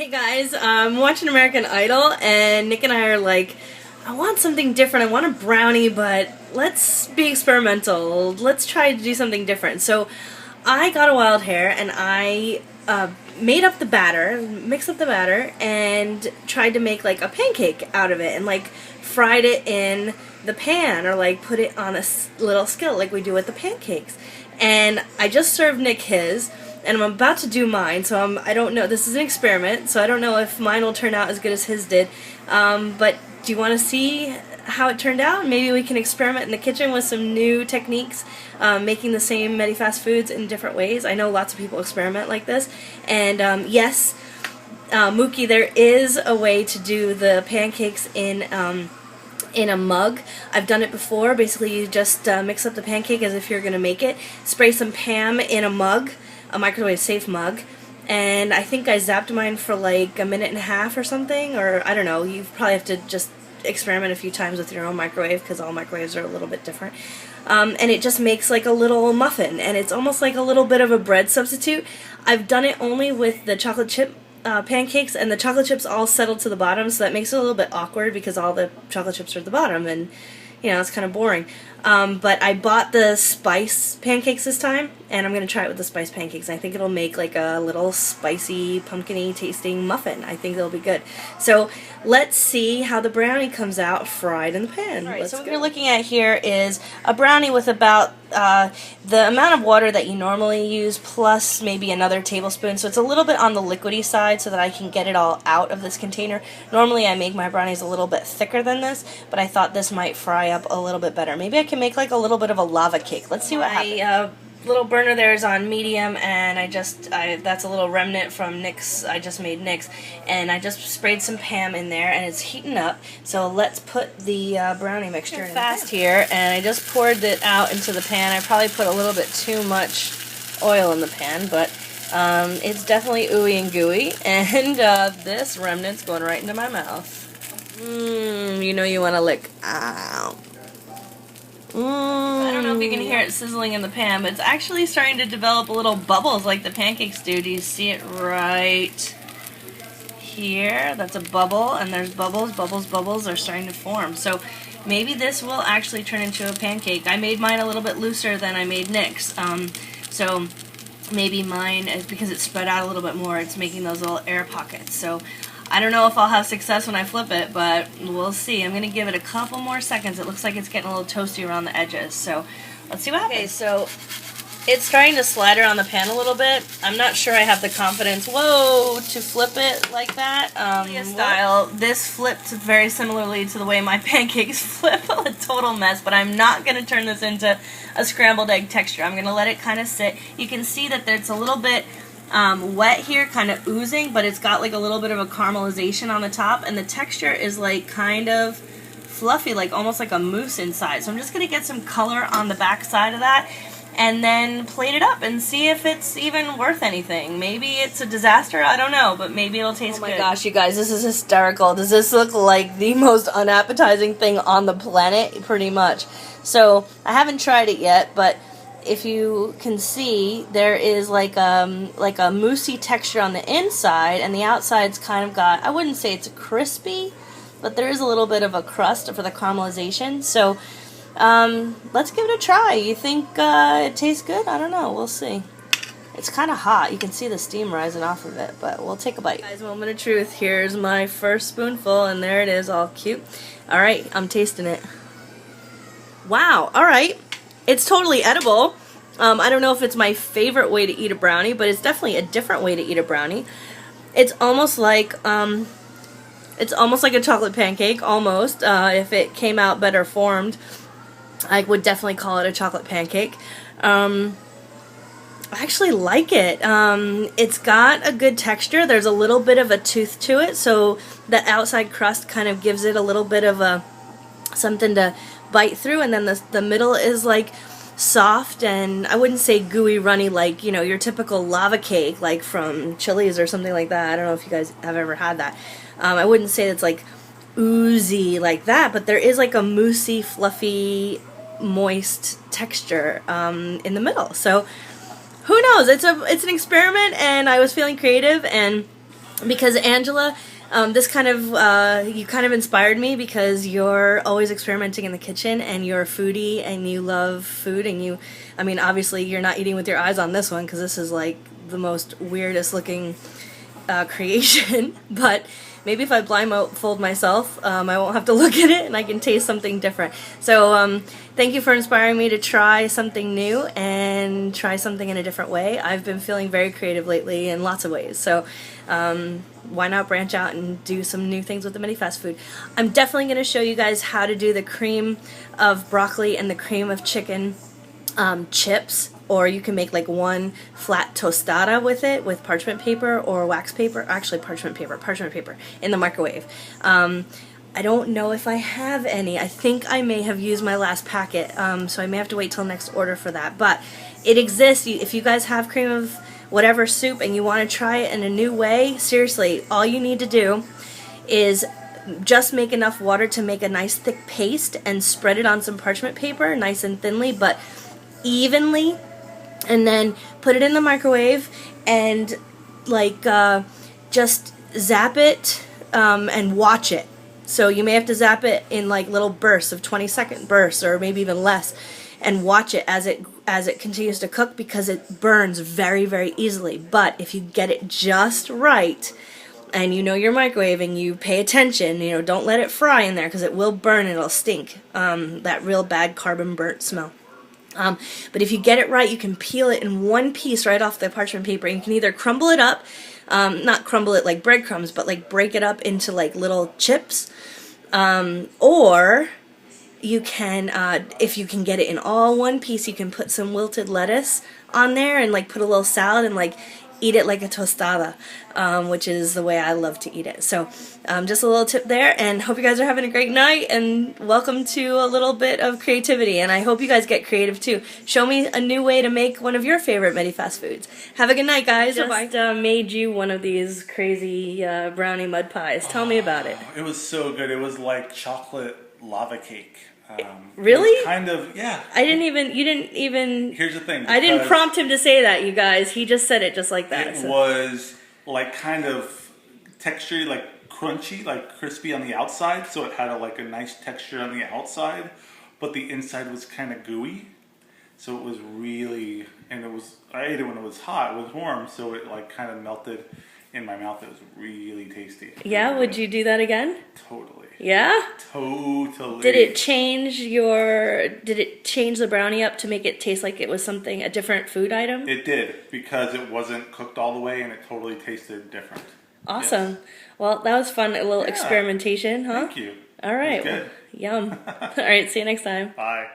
Hey guys, I'm watching American Idol and Nick and I are like, I want something different. I want a brownie, but let's be experimental. Let's try to do something different. So I got a wild hair and I made up the batter, mixed up the batter, and tried to make like a pancake out of it and like fried it in the pan or like put it on a little skillet like we do with the pancakes. And I just served Nick his. And I'm about to do mine, so I don't know. This is an experiment, so I don't know if mine will turn out as good as his did. But do you want to see how it turned out? Maybe we can experiment in the kitchen with some new techniques, making the same Medifast foods in different ways. I know lots of people experiment like this. And yes, Mookie, there is a way to do the pancakes in a mug. I've done it before. Basically, you just mix up the pancake as if you're going to make it. Spray some Pam in a mug. A microwave safe mug, and I think I zapped mine for like a minute and a half or something, or I don't know. You probably have to just experiment a few times with your own microwave because all microwaves are a little bit different. And it just makes like a little muffin, and it's almost like a little bit of a bread substitute. I've done it only with the chocolate chip pancakes, and the chocolate chips all settled to the bottom, so that makes it a little bit awkward because all the chocolate chips are at the bottom, and you know, it's kind of boring. But I bought the spice pancakes this time, and I'm going to try it with the spice pancakes. I think it'll make like a little spicy, pumpkin-y tasting muffin. I think it'll be good. So let's see how the brownie comes out fried in the pan. Alright, so what you're looking at here is a brownie with about the amount of water that you normally use plus maybe another tablespoon. So it's a little bit on the liquidy side so that I can get it all out of this container. Normally I make my brownies a little bit thicker than this, but I thought this might fry up a little bit better. Maybe I can make like a little bit of a lava cake. Let's see what happens. Little burner there is on medium, and that's a little remnant from Nick's. I just made Nick's, and I just sprayed some Pam in there, and it's heating up. So let's put the brownie mixture in fast here, and I just poured it out into the pan. I probably put a little bit too much oil in the pan, but it's definitely ooey and gooey, and this remnant's going right into my mouth. You know you want to lick. Ow. I don't know if you can hear it sizzling in the pan, but it's actually starting to develop little bubbles like the pancakes do. Do you see it right here? That's a bubble, and there's bubbles, bubbles, bubbles are starting to form. So maybe this will actually turn into a pancake. I made mine a little bit looser than I made Nick's. So maybe mine, is because it's spread out a little bit more, it's making those little air pockets. So I don't know if I'll have success when I flip it, but we'll see. I'm going to give it a couple more seconds. It looks like it's getting a little toasty around the edges, so let's see what happens. Okay, so it's starting to slide around the pan a little bit. I'm not sure I have the confidence, to flip it like that. Style, this flipped very similarly to the way my pancakes flip. A total mess, but I'm not going to turn this into a scrambled egg texture. I'm going to let it kind of sit. You can see that there's a little bit wet here, kind of oozing, but it's got like a little bit of a caramelization on the top, and the texture is like kind of fluffy, like almost like a mousse inside. So I'm just going to get some color on the back side of that and then plate it up and see if it's even worth anything. Maybe it's a disaster, I don't know, but maybe it'll taste good. Oh my gosh, you guys, this is hysterical. Does this look like the most unappetizing thing on the planet? Pretty much. So I haven't tried it yet, but if you can see, there is like a moussey texture on the inside, and the outside's kind of got, I wouldn't say it's crispy, but there is a little bit of a crust for the caramelization. So let's give it a try. You think it tastes good? I don't know. We'll see. It's kind of hot. You can see the steam rising off of it, but we'll take a bite. Guys, moment of truth. Here's my first spoonful, and there it is, all cute. All right, I'm tasting it. Wow. All right. It's totally edible. I don't know if it's my favorite way to eat a brownie, but it's definitely a different way to eat a brownie. It's almost like a chocolate pancake, almost. If it came out better formed, I would definitely call it a chocolate pancake. I actually like it. It's got a good texture. There's a little bit of a tooth to it, so the outside crust kind of gives it a little bit of something to bite through, and then the middle is like soft, and I wouldn't say gooey runny like, you know, your typical lava cake like from Chili's or something like that. I don't know if you guys have ever had that. I wouldn't say it's like oozy like that, but there is like a moussey, fluffy, moist texture in the middle. So who knows? It's an experiment, and I was feeling creative, and because Angela, this kind of, you kind of inspired me because you're always experimenting in the kitchen and you're a foodie and you love food and you, I mean, obviously you're not eating with your eyes on this one because this is like the most weirdest looking creation, but maybe if I blindfold myself, I won't have to look at it and I can taste something different. So thank you for inspiring me to try something new and try something in a different way. I've been feeling very creative lately in lots of ways, so why not branch out and do some new things with the Medifast food. I'm definitely going to show you guys how to do the cream of broccoli and the cream of chicken chips, or you can make like one flat tostada with it with parchment paper or wax paper, actually parchment paper in the microwave. I don't know if I have any. I think I may have used my last packet, so I may have to wait till next order for that, but it exists. If you guys have cream of whatever soup and you want to try it in a new way, seriously, all you need to do is just make enough water to make a nice thick paste and spread it on some parchment paper nice and thinly but evenly, and then put it in the microwave and like just zap it and watch it. So you may have to zap it in like little bursts of 20-second bursts or maybe even less, and watch it as it continues to cook because it burns very, very easily. But if you get it just right and you know your microwave and you pay attention, you know, don't let it fry in there because it will burn and it'll stink, that real bad carbon burnt smell. But if you get it right, you can peel it in one piece right off the parchment paper. And you can either crumble it up, not crumble it like breadcrumbs, but like break it up into like little chips, or you can, if you can get it in all one piece, you can put some wilted lettuce on there and like put a little salad and like eat it like a tostada, which is the way I love to eat it. So just a little tip there, and hope you guys are having a great night, and welcome to a little bit of creativity, and I hope you guys get creative too. Show me a new way to make one of your favorite Medifast foods. Have a good night, guys. Bye-bye. Just made you one of these crazy brownie mud pies. Tell me about it. It was so good. It was like chocolate lava cake. Really? Kind of, yeah. You didn't even... Here's the thing. I didn't prompt him to say that, you guys. He just said it just like that. It was like kind of textury, like crunchy, like crispy on the outside. So it had like a nice texture on the outside, but the inside was kind of gooey. So it was really, and I ate it when it was hot. It was warm, so it like kind of melted in my mouth. It was really tasty. Yeah, would you do that again? Totally. Yeah? Totally. Did it change the brownie up to make it taste like it was a different food item? It did, because it wasn't cooked all the way and it totally tasted different. Awesome. Yes. Well, that was fun, a little experimentation, huh? Thank you. All right. Good. Yum. All right, see you next time. Bye.